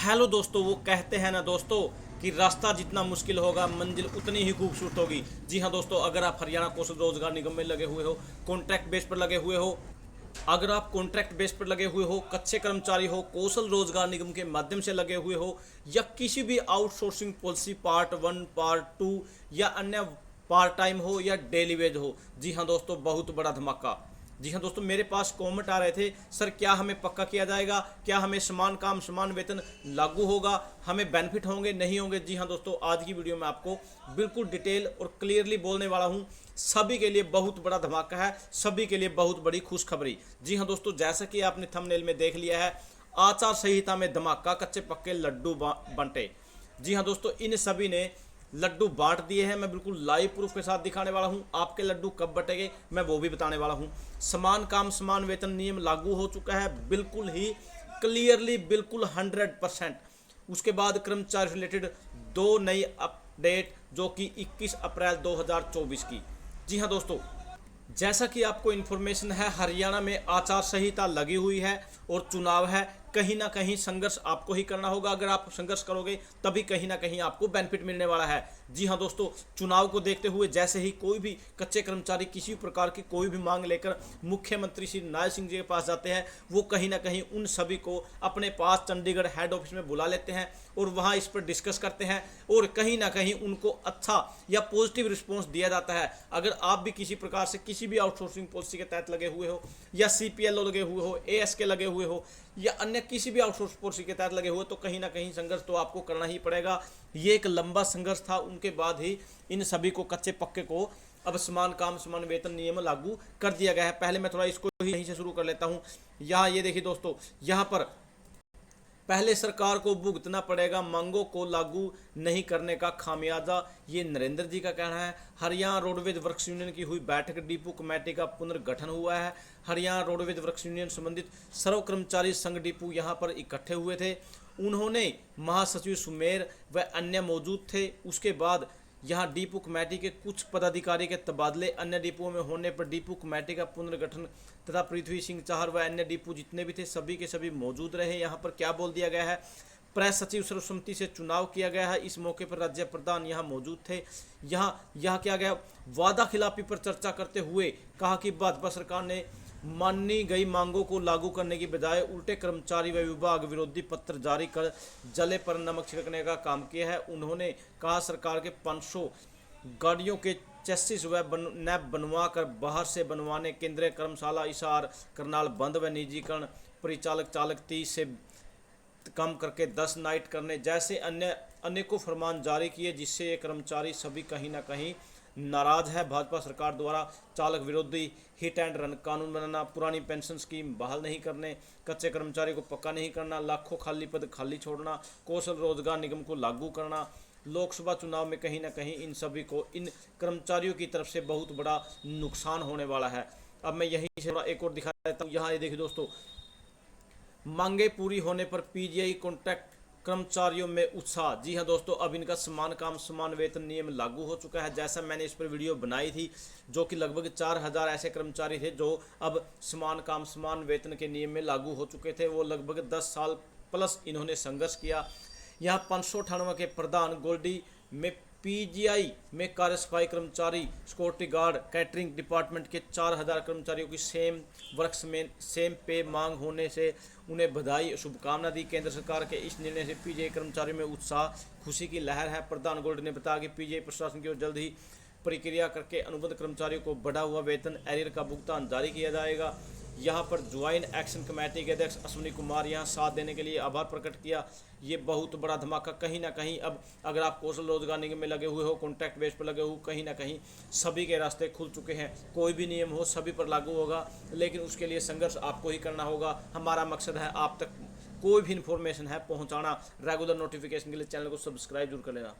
Hello दोस्तों, वो कहते हैं ना दोस्तों कि रास्ता जितना मुश्किल होगा मंजिल उतनी ही खूबसूरत होगी। जी हाँ दोस्तों, अगर आप हरियाणा कौशल रोजगार निगम में लगे हुए हो, कॉन्ट्रैक्ट बेस पर लगे हुए हो, अगर आप कॉन्ट्रैक्ट बेस पर लगे हुए हो, कच्चे कर्मचारी हो, कौशल रोजगार निगम के माध्यम से लगे हुए हो, या किसी भी आउटसोर्सिंग पॉलिसी पार्ट 1 पार्ट 2 या अन्य पार्ट टाइम हो या डेली वेज हो, जी हाँ दोस्तों, बहुत बड़ा धमाका। जी हाँ दोस्तों, मेरे पास कमेंट आ रहे थे, सर क्या हमें पक्का किया जाएगा, क्या हमें समान काम समान वेतन लागू होगा, हमें बेनिफिट होंगे नहीं होंगे। जी हाँ दोस्तों, आज की वीडियो में आपको बिल्कुल डिटेल और क्लियरली बोलने वाला हूँ। सभी के लिए बहुत बड़ा धमाका है, सभी के लिए बहुत बड़ी खुशखबरी। जी हाँ दोस्तों, जैसा कि आपने थंबनेल में देख लिया है, आचार संहिता में धमाका, कच्चे पक्के लड्डू बंटे। जी हाँ दोस्तों, इन सभी ने लड्डू बांट दिए हैं। मैं बिल्कुल लाइव प्रूफ के साथ दिखाने वाला हूं। आपके लड्डू कब बटेंगे मैं वो भी बताने वाला हूं। समान काम समान वेतन नियम लागू हो चुका है, बिल्कुल ही क्लियरली, बिल्कुल 100%। उसके बाद कर्मचारी रिलेटेड दो नई अपडेट जो कि 21 अप्रैल 2024 की। जी हाँ दोस्तों, जैसा कि आपको इन्फॉर्मेशन है, हरियाणा में आचार संहिता लगी हुई है और चुनाव है। कहीं ना कहीं संघर्ष आपको ही करना होगा। अगर आप संघर्ष करोगे तभी कहीं ना कहीं आपको बेनिफिट मिलने वाला है। जी हाँ दोस्तों, चुनाव को देखते हुए जैसे ही कोई भी कच्चे कर्मचारी किसी प्रकार की कोई भी मांग लेकर मुख्यमंत्री श्री नारायण सिंह जी के पास जाते हैं, वो कहीं ना कहीं उन सभी को अपने पास चंडीगढ़ हेड ऑफिस में बुला लेते हैं और वहाँ इस पर डिस्कस करते हैं और कहीं ना कहीं उनको अच्छा या पॉजिटिव रिस्पॉन्स दिया जाता है। अगर आप भी किसी प्रकार से किसी भी आउटसोर्सिंग पॉलिसी के तहत लगे हुए हो, या CPL लगे हुए हो, ASK लगे हुए हो, या अन्य किसी भी आउटसोर्स पॉलिसी के तहत लगे हुए, तो कहीं ना कहीं संघर्ष तो आपको करना ही पड़ेगा। ये एक लंबा संघर्ष था, उनके बाद ही इन सभी को कच्चे पक्के को अब समान काम समान वेतन नियम लागू कर दिया गया है। पहले मैं थोड़ा इसको ही यहीं से शुरू कर लेता हूँ। यहाँ ये देखिए दोस्तों, यहाँ पर पहले सरकार को भुगतना पड़ेगा मांगों को लागू नहीं करने का खामियाजा, ये नरेंद्र जी का कहना है। हरियाणा रोडवेज वर्क्स यूनियन की हुई बैठक, डिपो कमेटी का पुनर्गठन हुआ है। हरियाणा रोडवेज वर्क्स यूनियन संबंधित सर्व कर्मचारी संघ डिपो यहाँ पर इकट्ठे हुए थे। उन्होंने महासचिव सुमेर व अन्य मौजूद थे। उसके बाद यहाँ डिपो कमेटी के कुछ पदाधिकारी के तबादले, अन्य डिपो में होने पर डिपो कमेटी का पुनर्गठन तथा पृथ्वी सिंह चाहर व अन्य डिपो जितने भी थे सभी के सभी मौजूद रहे। यहाँ पर क्या बोल दिया गया है, प्रेस सचिव सर्वसम्मति से चुनाव किया गया है। इस मौके पर राज्य प्रधान यहाँ मौजूद थे। यहाँ क्या गया, वादा खिलाफी पर चर्चा करते हुए कहा कि भाजपा सरकार ने मानी गई मांगों को लागू करने की बजाय उल्टे कर्मचारी व विभाग विरोधी पत्र जारी कर जले पर नमक छिड़कने का काम किया है। उन्होंने कहा सरकार के 500 गाड़ियों के चेसिस व नैब बनवा कर बाहर से बनवाने, केंद्रीय कर्मशाला इशार करनाल बंद व निजीकरण, परिचालक चालक 30 से कम करके 10 नाइट करने जैसे अन्य अनेकों फरमान जारी किए, जिससे ये कर्मचारी सभी कहीं ना कहीं नाराज है। भाजपा सरकार द्वारा चालक विरोधी हिट एंड रन कानून बनाना, पुरानी पेंशन स्कीम बहाल नहीं करने, कच्चे कर्मचारी को पक्का नहीं करना, लाखों खाली पद खाली छोड़ना, कौशल रोजगार निगम को लागू करना, लोकसभा चुनाव में कहीं ना कहीं इन सभी को, इन कर्मचारियों की तरफ से बहुत बड़ा नुकसान होने वाला है। अब मैं यहीं से थोड़ा एक और दिखा देता हूँ। यहाँ ये देखिए दोस्तों, मांगे पूरी होने पर PGI कॉन्ट्रैक्ट कर्मचारियों में उत्साह। जी हाँ दोस्तों, अब इनका समान काम समान वेतन नियम लागू हो चुका है। जैसा मैंने इस पर वीडियो बनाई थी, जो कि लगभग 4000 ऐसे कर्मचारी थे जो अब समान काम समान वेतन के नियम में लागू हो चुके थे। वो लगभग 10 साल प्लस इन्होंने संघर्ष किया। यहाँ 598 के प्रधान गोल्डी में PGI में कार्य सफाई कर्मचारी, सिक्योरिटी गार्ड, कैटरिंग डिपार्टमेंट के 4000 कर्मचारियों की सेम वर्क्स में सेम पे मांग होने से उन्हें बधाई शुभकामना दी। केंद्र सरकार के इस निर्णय से PGI कर्मचारियों में उत्साह खुशी की लहर है। प्रधान गोल्ड ने बताया कि PGI प्रशासन की ओर जल्द ही प्रक्रिया करके अनुबंध कर्मचारियों को बढ़ा हुआ वेतन एरियर का भुगतान जारी किया जाएगा। यहाँ पर ज्वाइंट एक्शन कमेटी के अध्यक्ष अश्विनी कुमार यहाँ साथ देने के लिए आभार प्रकट किया। ये बहुत बड़ा धमाका। कहीं ना कहीं अब अगर आप कौशल रोजगार निगम में लगे हुए हो, कॉन्ट्रैक्ट बेस पर लगे हो, कहीं ना कहीं सभी के रास्ते खुल चुके हैं। कोई भी नियम हो सभी पर लागू होगा, लेकिन उसके लिए संघर्ष आपको ही करना होगा। हमारा मकसद है आप तक कोई भी इन्फॉर्मेशन है पहुँचाना। रेगुलर नोटिफिकेशन के लिए चैनल को सब्सक्राइब जरूर कर लेना।